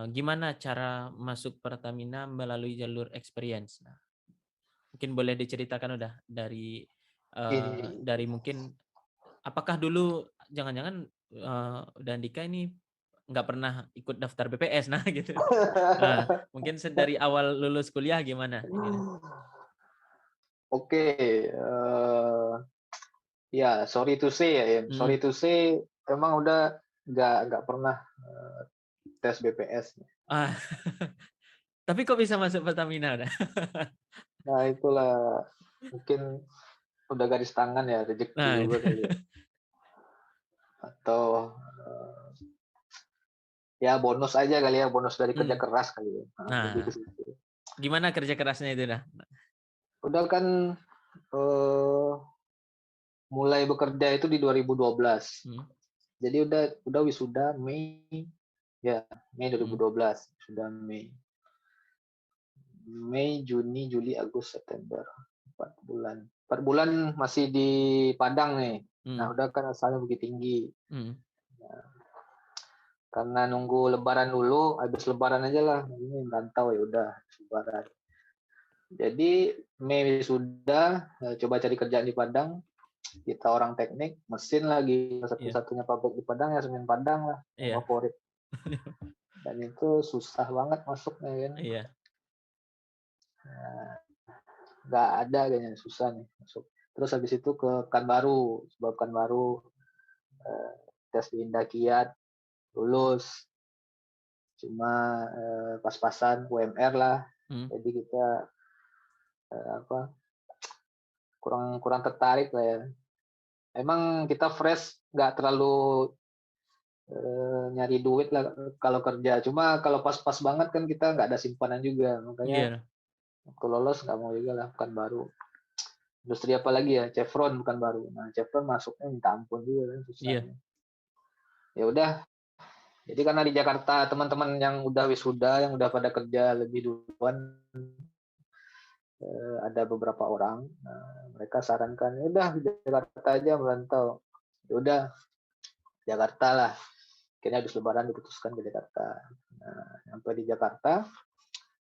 gimana cara masuk Pertamina melalui jalur experience? Nah, mungkin boleh diceritakan udah Ini dari mungkin apakah dulu jangan-jangan udah Andika ini nggak pernah ikut daftar BPS nah gitu. Mungkin dari awal lulus kuliah gimana gitu. oke, ya sorry to say ya, Im. Hmm. Sorry to say, emang udah nggak pernah tes BPS. Ah, tapi kok bisa masuk Pertamina udah? Nah itulah mungkin udah garis tangan ya, rezeki Nah, itu. juga kali ya. Atau ya bonus aja kali ya, bonus dari kerja Hmm. keras kali ya. Nah, lebih ke Nah, situ. gimana kerja kerasnya itu dah? Udah kan eh, mulai bekerja itu di 2012. Hmm. Jadi udah wisuda Mei, ya Mei Hmm. 2012 sudah Mei. Mei, Juni, Juli, Agustus, September. 4 bulan. 4 bulan masih di Padang nih. Hmm. Nah, udah kan asalnya Bukit Tinggi. Hmm. Karena nunggu Lebaran dulu, habis Lebaran aja lah. Ini rantau ya udah Lebaran. Jadi Mei sudah coba cari kerjaan di Padang. Kita orang teknik, mesin lagi Iya. satu-satunya pabrik di Padang ya semen Padang lah yang Iya. favorit. Dan itu susah banget masuknya kan. Iya. Nah, nggak ada kayaknya susah nih masuk. Terus habis itu ke Pekanbaru, sebab Pekanbaru eh, tes di Indakiat lulus, cuma pas-pasan UMR lah. Hmm. Jadi kita apa kurang kurang tertarik lah ya. Emang kita fresh, nggak terlalu nyari duit lah kalau kerja. Cuma kalau pas-pas banget kan kita nggak ada simpanan juga, makanya Iya. waktu lolos nggak mau juga lah Pekanbaru. Industri apa lagi ya? Chevron Pekanbaru. Nah Chevron masuknya minta ampun juga kan Iya. susahnya. Ya udah. Jadi karena di Jakarta teman-teman yang udah wisuda, yang udah pada kerja lebih duluan, ada beberapa orang. Nah, mereka sarankan, ya udah di Jakarta aja merantau. Ya udah Jakarta lah. Akhirnya habis Lebaran diputuskan ke Jakarta. Nah, sampai di Jakarta.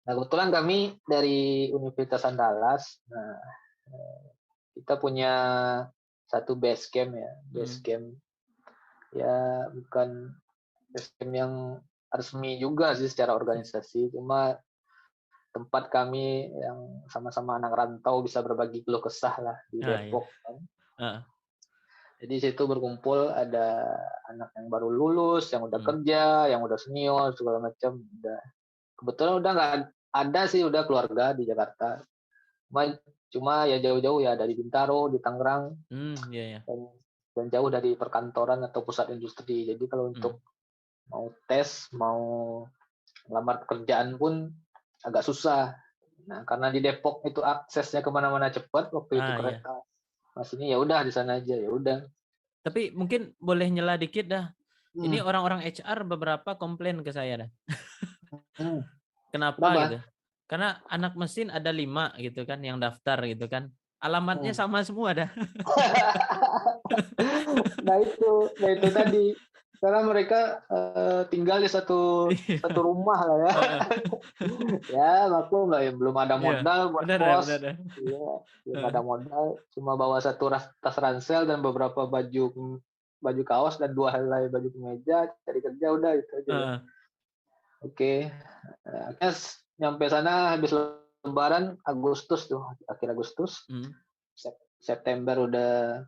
Nah, kebetulan kami dari Universitas Andalas. Nah, kita punya satu base camp ya, base Hmm. camp ya bukan base camp yang resmi juga sih secara organisasi, cuma tempat kami yang sama-sama anak rantau bisa berbagi keluh kesah lah di Ah, iya. Depok kan. Ah. Jadi situ berkumpul ada anak yang baru lulus, yang udah Hmm. kerja, yang udah senior segala macam. Udah kebetulan udah nggak ada sih udah keluarga di Jakarta. Cuma ya jauh-jauh ya dari Bintaro, di Tangerang, Hmm. Iya, ya. dan, dan jauh dari perkantoran atau pusat industri. Jadi kalau Hmm. untuk mau tes, mau lamar pekerjaan pun agak susah. Nah, karena di Depok itu aksesnya kemana-mana cepat, waktu itu Ah, iya. kereta mas ini ya udah di sana aja ya udah. Tapi mungkin boleh nyela dikit dah. Ini Hmm. orang-orang HR beberapa komplain ke saya dah. Hmm. Kenapa Kenapa? gitu? Karena anak mesin ada 5 gitu kan yang daftar gitu kan. Alamatnya Hmm. sama semua dah. Nah itu tadi karena mereka tinggal di satu Iya. satu rumah lah ya. Heeh. Ya maklum lah ya belum ada Iya. modal buat Benar dah, kos. benar dah. Iya, belum Heeh. ada modal, cuma bawa satu tas ransel dan beberapa baju baju kaos dan 2 helai baju kemeja, cari kerja udah itu aja kan. Heeh. Oke. Akhirnya nyampe sana habis Lebaran Agustus tuh, akhir Agustus, Hmm. September udah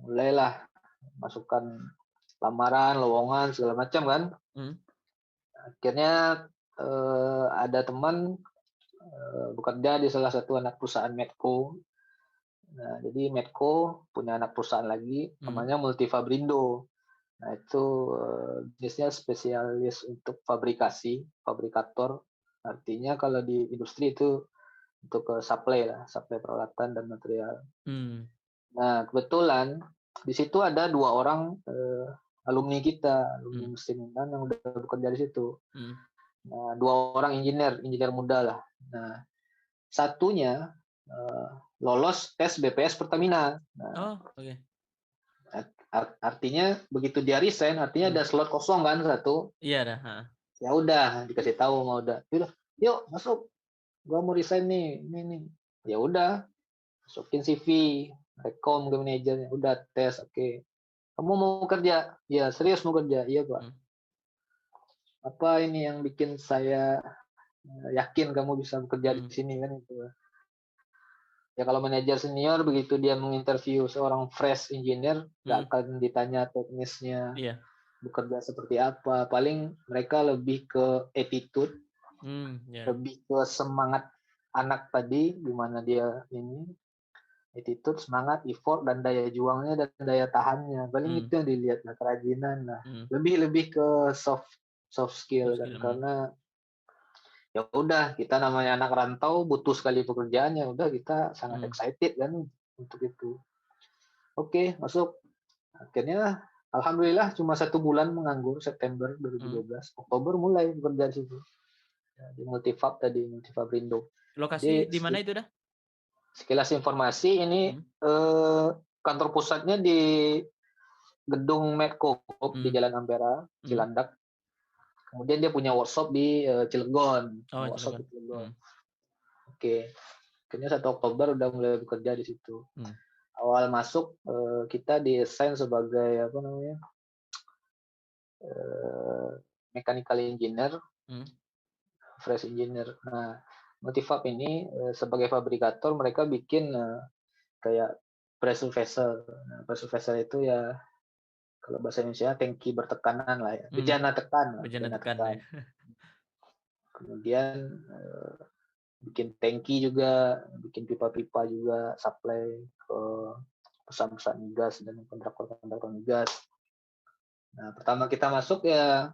mulailah masukkan lamaran, lowongan segala macam kan. Hmm. Akhirnya ada teman bekerja di salah satu anak perusahaan Medco. Nah, jadi Medco punya anak perusahaan lagi Hmm. namanya Multifabrindo. Nah, itu bisnisnya spesialis untuk fabrikasi, fabrikator. Artinya kalau di industri itu untuk supply lah, supply peralatan dan material. Hmm. Nah, kebetulan di situ ada 2 orang alumni kita, Hmm. alumni mesin kan yang udah bekerja di situ. Hmm. Nah, 2 orang engineer muda lah. Nah, satunya eh, lolos tes BPS Pertamina. Nah, Oh, oke. artinya begitu dia resign, artinya Hmm. ada slot kosong kan satu. Iya dah. Heeh. Ya udah dikasih tahu mau udah, "Yaudah, yuk masuk, gua mau resign nih, ini nih." Ya udah, masukin CV, rekom ke manajernya, udah tes, oke. "Kamu mau kerja?" "Ya, serius mau kerja." "Iya, Pak." Hmm. "Apa ini yang bikin saya, yakin kamu bisa bekerja di Hmm. sini?" Kan itu. Ya kalau manajer senior begitu dia menginterview seorang fresh engineer, nggak Hmm. akan ditanya teknisnya Iya. bekerja seperti apa, paling mereka lebih ke attitude, Ya. lebih ke semangat anak tadi, gimana dia ini, attitude, semangat, effort, dan daya juangnya dan daya tahannya. Paling Hmm. itu yang dilihat lah, kerajinan lah. Hmm. Lebih ke soft soft skill Soft kan, skill. karena ya udah kita namanya anak rantau butuh sekali pekerjaan, ya udah kita sangat Hmm. excited kan untuk itu. Oke, masuk. Akhirnya alhamdulillah cuma 1 bulan menganggur, September Hmm. 2012, Oktober mulai bekerja di situ. Ya, di Multifab tadi, Multifabrindo. Lokasi Jadi di mana itu dah? sekilas informasi ini, Hmm. kantor pusatnya di gedung Medco di Hmm. Jalan Ampera, Hmm. Cilandak. Kemudian dia punya workshop di, Cilegon, Oh, workshop Cilegon. di Cilegon. Hmm. Oke, akhirnya 1 Oktober udah mulai bekerja di situ. Hmm. Awal masuk, kita di-assign sebagai apa namanya, mechanical engineer, Hmm. fresh engineer. Nah, Multifab ini, sebagai fabrikator mereka bikin, kayak pressure vessel. Nah, pressure vessel itu ya kalau bahasa Indonesia tangki bertekanan lah ya, Hmm. bejana tekan lah, Bejana bejana tekan tekan. ya. Kemudian, bikin tangki juga, bikin pipa-pipa juga, supply ke perusahaan-perusahaan migas dan kontraktor-kontraktor migas. Nah, pertama kita masuk ya,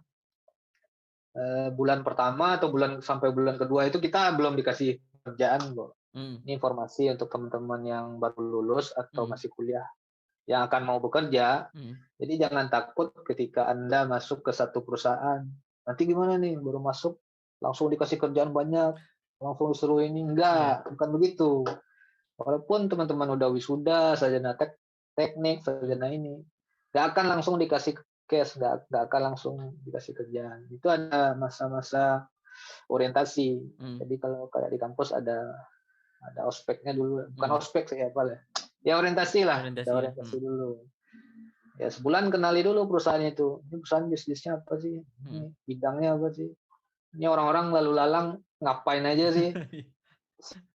bulan pertama atau sampai bulan kedua itu kita belum dikasih kerjaan kok. Hmm. Ini informasi untuk teman-teman yang baru lulus atau Hmm. masih kuliah yang akan mau bekerja. Hmm. Jadi jangan takut ketika Anda masuk ke satu perusahaan. Nanti gimana nih, baru masuk langsung dikasih kerjaan banyak, langsung disuruh ini. Iya. Enggak, bukan begitu. Walaupun teman-teman udah wisuda, sarjana teknik, Hmm. sarjana ini, nggak akan langsung dikasih cash, nggak akan langsung dikasih kerjaan. Itu ada masa-masa orientasi. Hmm. Jadi kalau kayak di kampus ada ospeknya dulu, bukan Hmm. ospek sih apa lah. Ya orientasi lah, ada Orientasi ya. orientasi dulu. Ya sebulan kenali dulu perusahaan itu. Ini perusahaan bisnisnya apa sih? Hmm. Ini bidangnya apa sih? Ini orang-orang lalu lalang ngapain aja sih?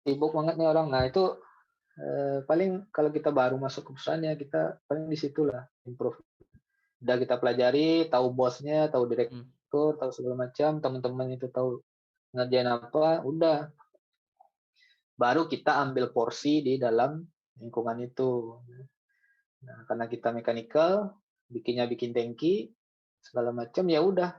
Sibuk banget nih orang. Nah itu paling kalau kita baru masuk ke perusahaan ya kita paling di situlah improve. Udah kita pelajari, tahu bosnya, tahu Hmm. direktur, tahu segala macam, teman-teman itu tahu ngerjain apa, udah baru kita ambil porsi di dalam lingkungan itu. Nah, karena kita mechanical, bikin tangki, segala macam, ya udah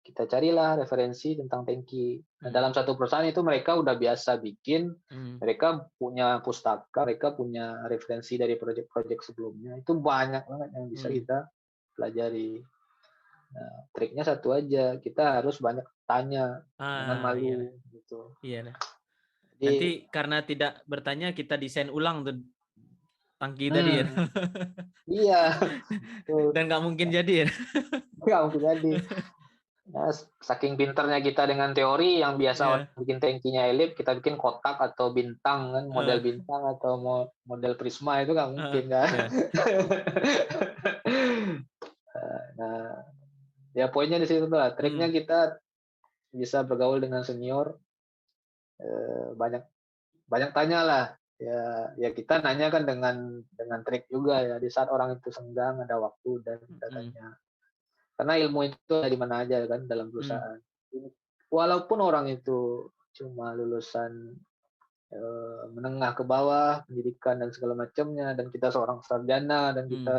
kita carilah referensi tentang tangki. Nah, Hmm. dalam satu perusahaan itu mereka udah biasa bikin, Hmm. mereka punya pustaka, mereka punya referensi dari proyek-proyek sebelumnya. Itu banyak banget yang bisa Hmm. kita pelajari. Nah, triknya satu aja, kita harus banyak tanya, jangan Iya. malu gitu. Iya dah. Nanti Jadi, karena tidak bertanya kita desain ulang tuh tangki tadi ya. iya, tuh, Dan nggak mungkin jadi ya. nggak mungkin jadi. Nah, saking pinternya kita dengan teori yang biasa orang Iya. bikin tangkinya elip, kita bikin kotak atau bintang kan, model Eh, bintang atau model prisma itu nggak mungkin kan. ya. Nah, ya poinnya di situ lah. Triknya Hmm. kita bisa bergaul dengan senior, banyak banyak tanya lah. Ya kita nanya kan dengan trik juga ya. Di saat orang itu senggang ada waktu dan kita Hmm. tanya. Karena ilmu itu ada di mana aja kan dalam Hmm. perusahaan. Walaupun orang itu cuma lulusan menengah ke bawah, pendidikan dan segala macamnya, dan kita seorang sarjana dan Hmm. kita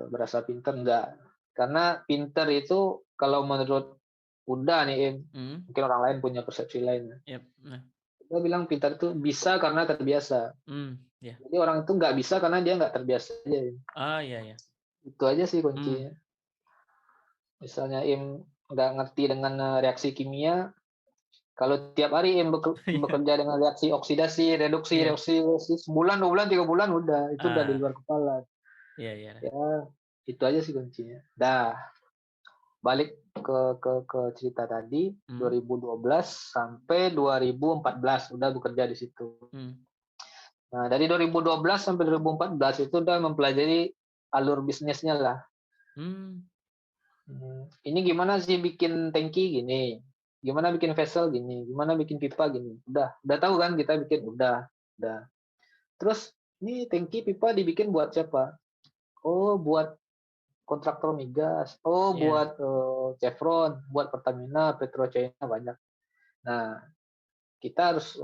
berasa pinter, enggak. Karena pinter itu kalau menurut Uda nih, Im, Hmm. mungkin orang lain punya persepsi lain. Yep. Nah. Dia bilang pintar itu bisa karena terbiasa. Hmm. Ya. Jadi orang itu nggak bisa karena dia nggak terbiasa aja. Im. Ah, iya ya. Itu aja sih Hmm. kuncinya. Misalnya Im nggak ngerti dengan reaksi kimia, kalau tiap hari Im Iya. bekerja dengan reaksi oksidasi, reduksi, Iya. reaksi, sebulan, 2 bulan, 3 bulan, udah itu udah di Ah, luar kepala. iya ya. Ya, itu aja sih kuncinya. Dah, balik ke cerita tadi, Hmm. 2012 sampai 2014 udah bekerja di situ. Nah, dari 2012 sampai 2014 itu udah mempelajari alur bisnisnya lah. Ini gimana sih bikin tangki gini, gimana bikin vessel gini, gimana bikin pipa gini. Udah tahu kan kita bikin, udah. Terus ini tangki pipa dibikin buat siapa? Oh, buat kontraktor migas. Oh, Iya. buat Chevron, buat Pertamina, PetroChina banyak. Nah, kita harus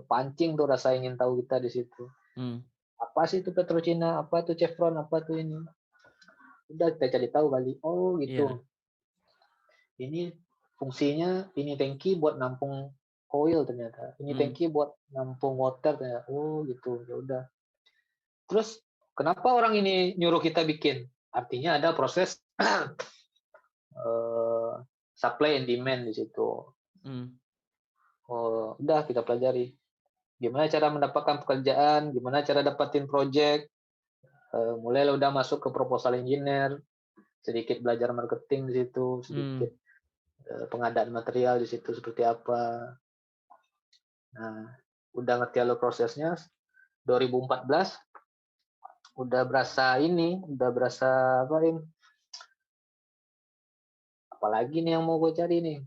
pancing tuh rasa ingin tahu kita di situ. Apa sih itu PetroChina? Apa itu Chevron? Apa tuh ini? Udah kita cari tahu kali. Oh, gitu. Iya. Ini fungsinya, ini tangki buat nampung oil ternyata. Ini tangki buat nampung water ternyata. Oh, gitu. Ya udah. Terus kenapa orang ini nyuruh kita bikin? Artinya ada proses supply and demand di situ. Oh, udah kita pelajari. Gimana cara mendapatkan pekerjaan, gimana cara dapatin project. Mulai udah masuk ke proposal engineer, sedikit belajar marketing di situ, sedikit pengadaan material di situ seperti apa. Nah, udah ngerti alur prosesnya. 2014 udah berasa apa ini? Apalagi nih yang mau gue cari nih.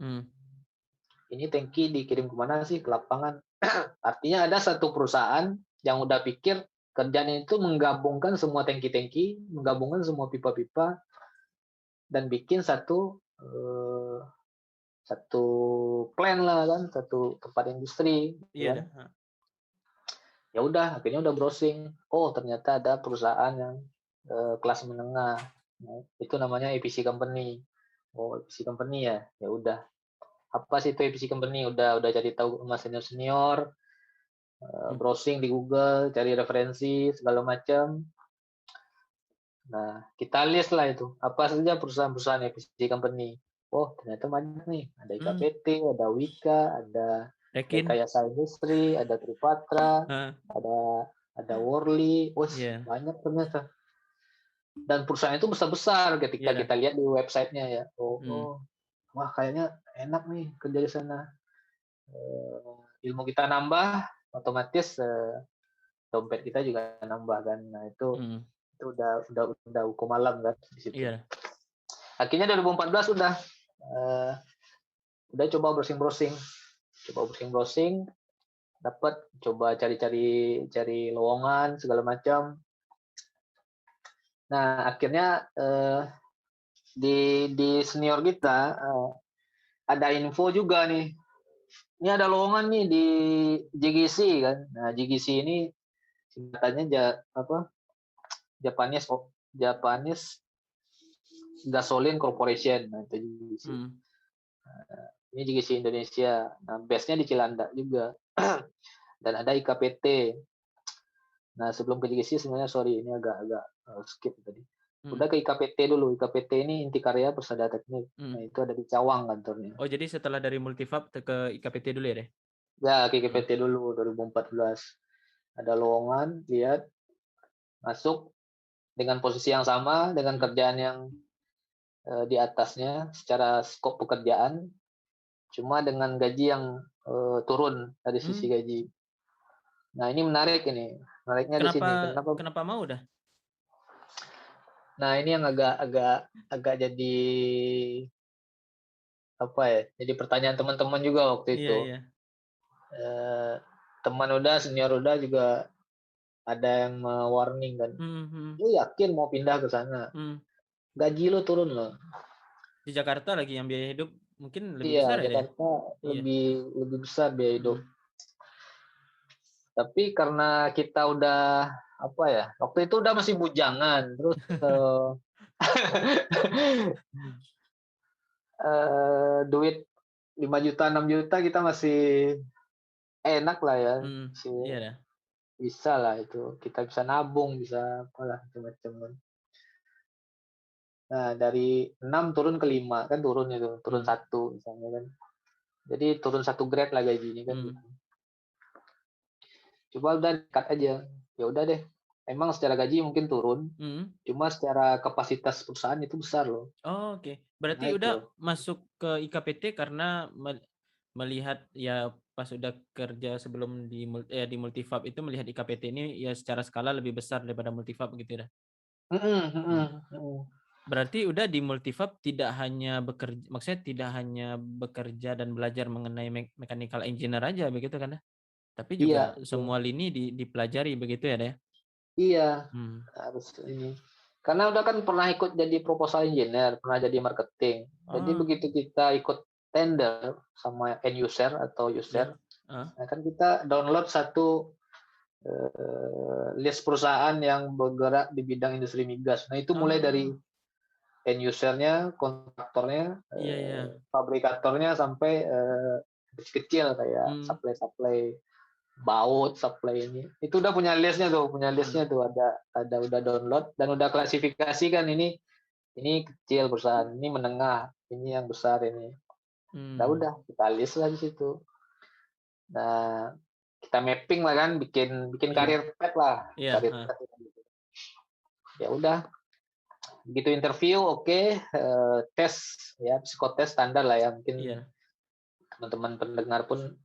Ini tangki dikirim kemana sih? Ke lapangan. Artinya ada satu perusahaan yang udah pikir kerjanya itu menggabungkan semua tangki-tangki, menggabungkan semua pipa-pipa, dan bikin satu plan lah kan, satu tempat industri. Iya. Kan? Ya udah, akhirnya udah browsing. Oh, ternyata ada perusahaan yang kelas menengah. Nah, itu namanya EPC company. Oh, EPC company ya. Ya udah. Apa sih itu EPC company? Udah cari tahu sama senior-senior, browsing di Google, cari referensi segala macam. Nah, kita list lah itu. Apa saja perusahaan-perusahaan EPC company. Oh, ternyata banyak nih. Ada IKPT, ada Wika, ada Rekayasa Industri, ada Tripatra, ada Worley. Banyak ternyata. Dan perusahaan itu besar-besar ketika kita lihat di websitenya ya. Wah, kayaknya enak nih kerja di sana. Ilmu kita nambah, otomatis dompet kita juga nambah kan. Nah, itu udah hukum alam kan di situ. Akhirnya 2014 udah coba browsing, dapat coba cari lowongan segala macam. Nah, akhirnya di senior kita ada info juga nih. Ini ada lowongan nih di JGC kan. Nah, JGC ini singkatannya Japanese Gasoline Corporation. Nah, itu JGC. Ini JGC Indonesia. Nah, base-nya di Cilandak juga. Dan ada IKPT. Nah, sebelum ke JGC sebenarnya ini agak skip tadi. Udah ke IKPT dulu. IKPT ini Intikarya Persada Teknik. Nah, itu ada di Cawang kantornya. Oh, jadi setelah dari Multifab ke IKPT dulu ya, deh? Ya, ke IKPT dulu 2014. Ada lowongan, lihat, masuk dengan posisi yang sama, dengan kerjaan yang di atasnya secara skop pekerjaan, cuma dengan gaji yang turun dari sisi gaji. Nah, ini menarik ini. Menariknya di sini. Kenapa mau dah? Nah, ini yang agak jadi apa ya? Jadi pertanyaan teman-teman juga waktu itu. Iya. Teman senior juga ada yang warning kan. Lu yakin mau pindah ke sana? Gaji lu turun loh. Di Jakarta lagi yang biaya hidup mungkin lebih besar ya? Iya, Jakarta lebih besar biaya hidup. Tapi karena kita udah waktu itu udah masih bujangan, terus duit 5 juta 6 juta kita masih enak lah ya. Bisa lah itu, kita bisa nabung, bisa apalah macam-macam. Nah, dari 6 turun ke 5 kan, turun 1 misalnya kan. Jadi turun 1 grade lah gaji ini kan. Coba udah cut aja. Ya udah deh. emang secara gaji mungkin turun, Mhm. cuma secara kapasitas perusahaan itu besar loh, Oh, oke. Berarti naik udah loh. masuk ke IKPT karena melihat ya pas udah kerja sebelum di Multifab itu melihat IKPT ini ya secara skala lebih besar daripada Multifab gitu ya? Mhm Mhm. mhm mhm. Berarti udah di Multifab tidak hanya maksudnya tidak hanya bekerja dan belajar mengenai mechanical engineer aja begitu kan ya? Tapi Iya, juga betul. semua lini dipelajari begitu ya, Dea? Iya, Hmm. harus ini. Karena udah kan pernah ikut jadi proposal engineer, pernah jadi marketing. Jadi Oh, begitu kita ikut tender sama end user atau ya. user, Ah, nah kan kita download satu list perusahaan yang bergerak di bidang industri migas. Nah itu mulai dari oh, end usernya, kontraktornya, iya iya. fabrikatornya sampai kecil-kecil kayak Hmm. supply-supply baut, supply ini. Itu udah punya Hmm. listnya tuh ada udah download dan udah klasifikasi kan ini kecil perusahaan, ini menengah, ini yang besar ini. Nah Hmm. udah kita list lah di situ. Nah kita mapping lah kan, bikin bikin Iya, karir path lah, iya. karir Ah, path. Ya udah, begitu interview oke, tes ya psikotes standar lah ya mungkin iya. teman-teman pendengar pun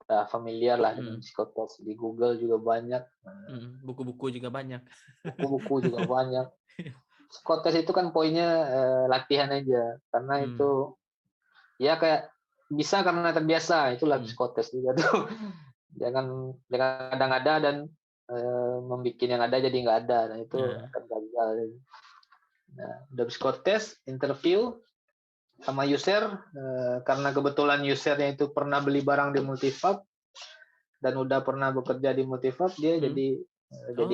udah familiar lah dengan Hmm. psikotes di Google juga banyak, Hmm. Buku-buku juga banyak. buku-buku juga banyak. Psikotes itu kan poinnya latihan aja karena Hmm. itu ya kayak bisa karena terbiasa itulah Hmm. psikotes juga tuh. Jangan ada-ada dan membuat yang ada jadi nggak ada. Nah itu Nah. akan gagal. Nah, udah psikotes, interview sama user karena kebetulan usernya itu pernah beli barang di Multifab dan udah pernah bekerja di Multifab dia Hmm. jadi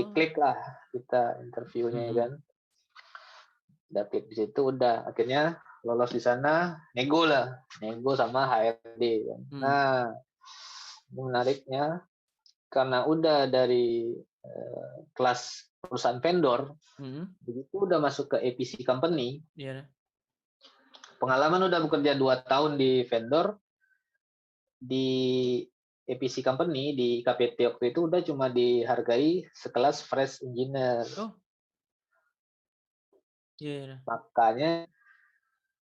Oh. klik lah kita interviewnya ya Hmm. kan. Dapet di situ udah akhirnya lolos di sana nego sama HRD kan. Hmm. Nah ini menariknya karena udah dari kelas perusahaan vendor Hmm. begitu udah masuk ke APC company, Iya. pengalaman udah bekerja 2 tahun di vendor di APC company di KPT waktu itu udah cuma dihargai sekelas fresh engineer. Oh, iya, iya. Makanya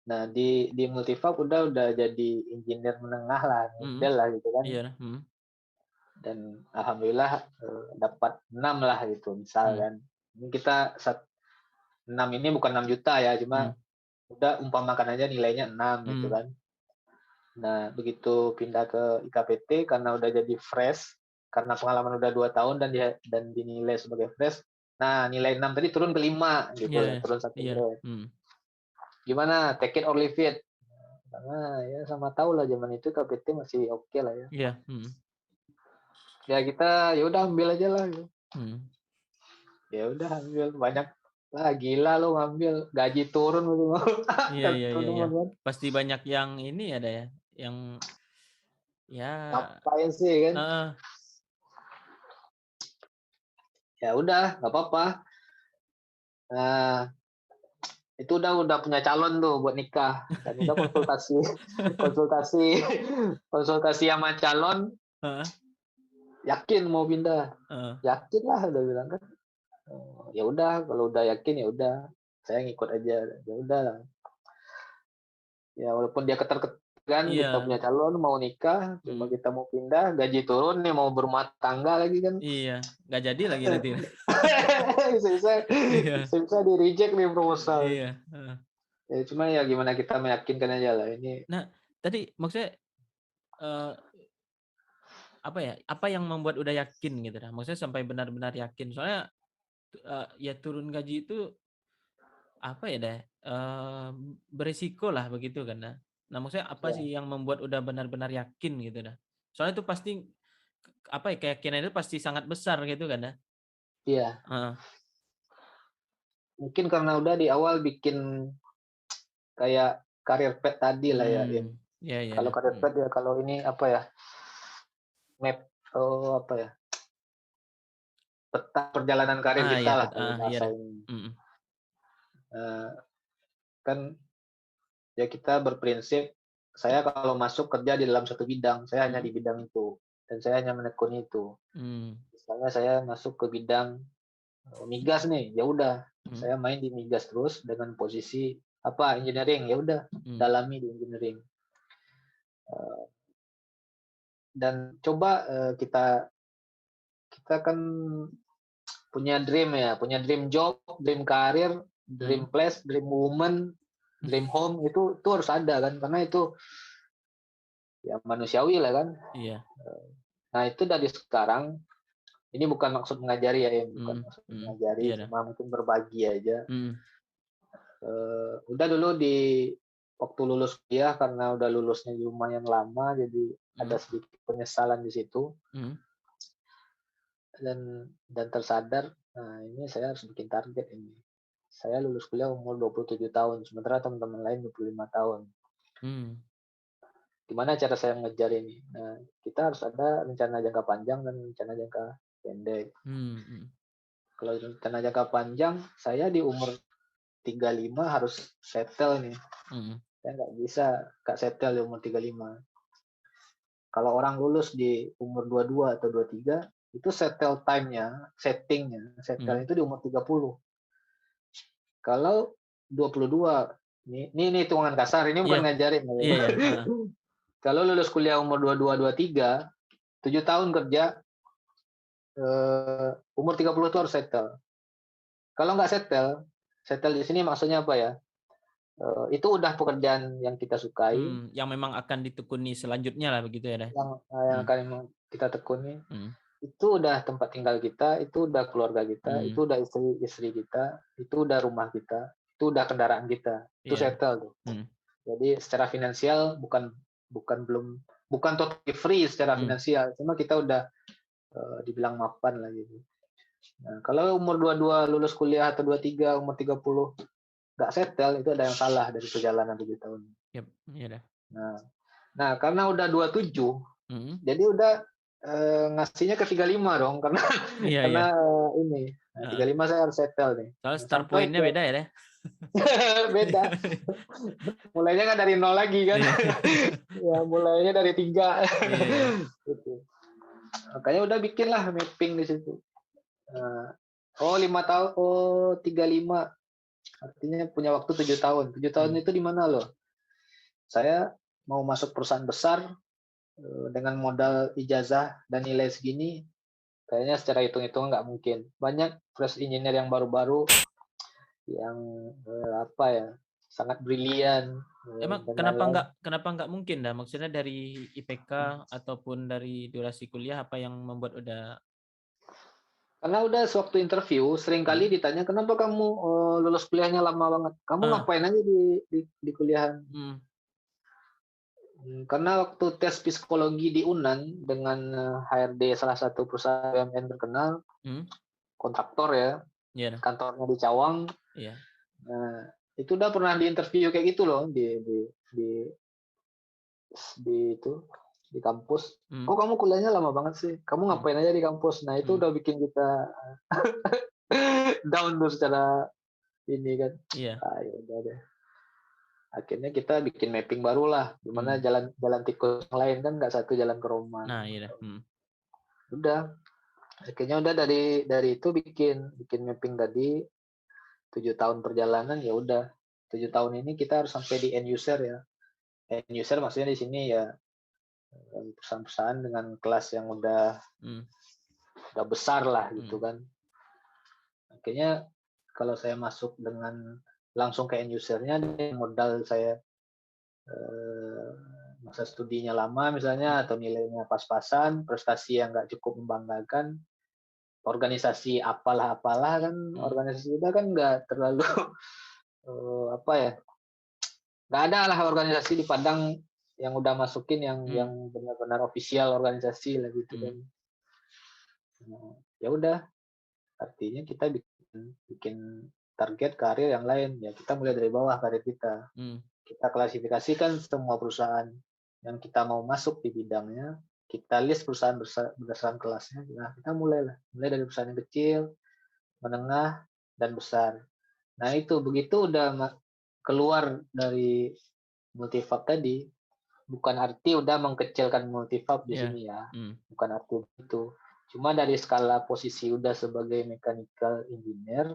nah di Multifab udah jadi engineer menengah lah, Hmm. middle lah gitu kan. Iya. Hmm. Dan alhamdulillah dapat 6 lah gitu misal Hmm. kan. Ini kita 6 ini bukan 6 juta ya, Hmm. cuma udah umpamakan aja nilainya 6 gitu Hmm. kan. Nah, begitu pindah ke IKPT karena udah jadi fresh, karena pengalaman udah 2 tahun dan dinilai sebagai fresh. Nah, nilai 6 tadi turun ke 5 gitu Iya, lah, iya. turun satu Iya. grade. Hmm. Gimana? Take it or leave it. Karena ya sama tahu lah zaman itu KPT masih oke lah ya. Iya. Hmm. Ya kita ya udah ambil aja lah. Gitu. Hmm. Ya udah ambil banyak lah gila lo ngambil gaji turun gitu. Iya, iya, iya, iya. Teman-teman Pasti banyak yang ini ada ya, yang ya, ngapain sih kan? heeh, Ya udah, nggak apa-apa. Nah, itu udah punya calon tuh buat nikah dan udah iya. konsultasi konsultasi sama calon Heeh, yakin mau pindah heeh. yakin lah udah bilang kan. Oh, ya udah kalau udah yakin ya udah saya ngikut aja ya udah lah ya walaupun dia keterketeran kita Iya, punya calon mau nikah cuma mhm, kita mau pindah gaji turun nih mau berumah tangga lagi kan. iya, nggak jadi lagi nanti. bisa-bisa Iya, bisa di reject nih proposal iya, heeh. ya cuma ya gimana kita meyakinkan aja lah ini. Nah, tadi maksudnya, eee, apa ya, apa yang membuat udah yakin gitu dah? Maksudnya sampai benar-benar yakin? Soalnya, ya turun gaji itu apa ya deh, beresiko lah begitu kan nah. Nah, maksudnya apa Ya sih yang membuat udah benar-benar yakin gitu dah? Soalnya itu pasti, apa ya, keyakinan itu pasti sangat besar gitu kan dah. iya Heeh. mungkin karena udah di awal bikin kayak karir pet tadi lah ya, In. Hmm, iya, iya Kalau dah, karir pet ya kalau ini apa ya, map apa ya, peta perjalanan karir ah, kita iya lah kalau iya bahasa dah, ini. mhm, Kan ya kita berprinsip, saya kalau masuk kerja di dalam satu bidang, saya hanya mhm, di bidang itu dan saya hanya menekuni itu. mmm, Misalnya saya masuk ke bidang migas nih, ya udah Hmm. saya main di migas terus dengan posisi apa engineering, ya udah Hmm. dalami di engineering. Dan coba kita kita kan punya dream ya, punya dream job, dream karir, Hmm. dream place, dream woman, dream home, itu harus ada kan, karena itu ya manusiawi lah kan. Iya. Nah itu dari sekarang, ini bukan maksud mengajari ya, bukan Hmm. maksud Hmm. mengajari, Iya dah. cuma mungkin berbagi aja. Hmm. Udah dulu di waktu lulus kuliah, karena udah lulusnya lumayan lama, jadi Hmm. ada sedikit penyesalan di situ, Hmm. dan tersadar, nah ini saya harus bikin target ini. Saya lulus kuliah umur 27 tahun, sementara teman-teman lain 25 tahun. Hmm. Gimana cara saya mengejar ini? Nah, kita harus ada rencana jangka panjang dan rencana jangka pendek. Hmm. Hmm. Kalau rencana jangka panjang, saya di umur 35 harus settle nih. Hmm. Saya nggak bisa nggak settle di umur 35. Kalau orang lulus di umur 22 atau 23, itu settle time-nya, settle Hmm. itu di umur 30. Kalau 22, ini hitungan kasar, ini Iya. bukan ngajarin. Iya ya. Kalau lulus kuliah umur 22, 23, 7 tahun kerja, umur 30 itu harus settle. Kalau nggak settle di sini maksudnya apa ya? Itu udah pekerjaan yang kita sukai, Yang memang akan ditekuni selanjutnya lah begitu ya dah. yang Hmm. akan kita tekuni. Hmm. Itu udah tempat tinggal kita, itu udah keluarga kita, Hmm. itu udah istri kita, itu udah rumah kita, itu udah kendaraan kita, itu Iya dah. settle tuh. Hmm. Jadi secara finansial bukan totally free secara Hmm. finansial, cuma kita udah dibilang mapan lah gitu. Nah, kalau umur 22 lulus kuliah atau 23 umur 30 nggak settle, itu ada yang salah dari perjalanan 7 tahun. Yap. Iya dah. Nah, karena udah 27, Hmm. jadi udah ngasihnya ke 35 dong, karena Iya iya. karena ini. Nah, 35 saya harus settle nih. Soalnya Nah, start sampai point-nya ke beda ya deh. beda. Mulainya kan dari nol lagi kan. Iya. Ya, mulainya dari 3. Iya iya. Gitu. Makanya udah bikin lah mapping di situ. Nah, 5 tahun, 35. Artinya punya waktu 7 tahun. 7 tahun Hmm. itu di mana loh? Saya mau masuk perusahaan besar dengan modal ijazah dan nilai segini, kayaknya secara hitung-hitung nggak mungkin. Banyak fresh engineer yang baru-baru yang apa ya, sangat brilian Emang dan lain-lain. kenapa nggak mungkin dah? Maksudnya dari IPK ataupun dari durasi kuliah apa yang membuat udah Karena udah sewaktu interview seringkali hmm. ditanya, kenapa kamu lulus kuliahnya lama banget? Kamu Ah, ngapain aja di kuliahan? hmm. Karena waktu tes psikologi di UNAN dengan HRD salah satu perusahaan BUMN terkenal, Hmm. kontraktor ya, Iya dah. kantornya di Cawang. Iya. Nah, itu udah pernah diinterview kayak gitu loh di di itu di kampus. Hmm. Kok kamu kuliahnya lama banget sih? Kamu Hmm. ngapain aja di kampus? Nah, itu Hmm. udah bikin kita down tuh secara ini kan. Iya. Ya udah deh. Akhirnya kita bikin mapping baru lah, gimana Hmm. jalan tikus yang lain kan nggak satu jalan ke Roma. Nah, iya dah. Hmm. Udah, akhirnya udah dari itu bikin mapping tadi 7 tahun perjalanan, ya udah 7 tahun ini kita harus sampai di end user ya. End user maksudnya di sini ya perusahaan-perusahaan dengan kelas yang udah Hmm. besar lah gitu Hmm. kan. Akhirnya kalau saya masuk dengan langsung ke end usernya, modal saya masa studinya lama misalnya, atau nilainya pas-pasan, prestasi yang nggak cukup membanggakan, organisasi apalah-apalah kan, Hmm. organisasi kita kan nggak terlalu apa ya, nggak ada lah organisasi di Padang yang udah masukin yang Hmm. benar-benar ofisial organisasi lah gitu Hmm. kan. Nah, ya udah, artinya kita bikin bikin target karir yang lain ya, kita mulai dari bawah karir kita. Hmm. Kita klasifikasikan semua perusahaan yang kita mau masuk di bidangnya, kita list perusahaan berdasarkan kelasnya. Nah, kita mulai dari perusahaan yang kecil, menengah, dan besar. Nah, itu begitu udah keluar dari multifab tadi, bukan arti udah mengkecilkan multifab di Iya. sini ya. Hmm. Bukan arti itu. Cuma dari skala posisi udah sebagai mechanical engineer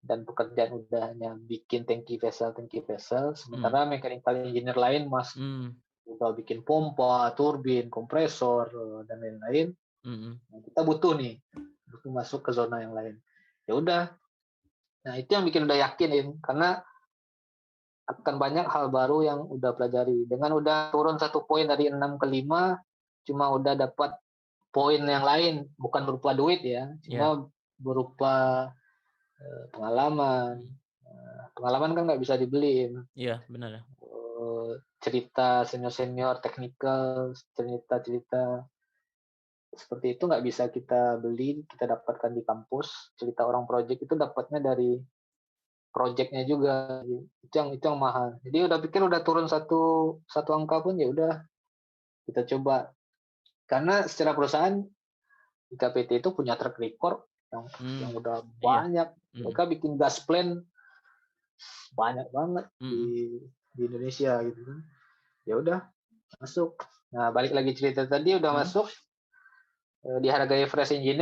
dan pekerjaan udah hanya bikin tangki vessel, Hmm. sementara mechanical engineer lain Hmm. udah bikin pompa, turbin, kompresor, dan lain-lain. Hmm. Nah, kita butuh masuk ke zona yang lain. Ya udah, nah itu yang bikin udah yakinin karena akan banyak hal baru yang udah pelajari. Dengan udah turun 1 poin dari 6 ke 5, cuma udah dapat poin yang lain, bukan berupa duit ya, Ya. cuma berupa pengalaman. Hmm. Pengalaman kan nggak bisa dibeliin. Iya, benar ya. Cerita senior-senior teknikal, cerita-cerita seperti itu nggak bisa kita beli, kita dapatkan di kampus. Cerita orang project itu dapatnya dari projectnya juga. Itu yang mahal. Jadi udah pikir udah turun satu angka pun ya udah kita coba. Karena secara perusahaan IKPT itu punya track record yang Hmm. udah Iya. banyak. Hmm. Mereka bikin gas plan banyak banget Hmm. di Indonesia gitu kan. Ya udah masuk. Nah, balik lagi cerita tadi udah Hmm. masuk dihargai fresh engineer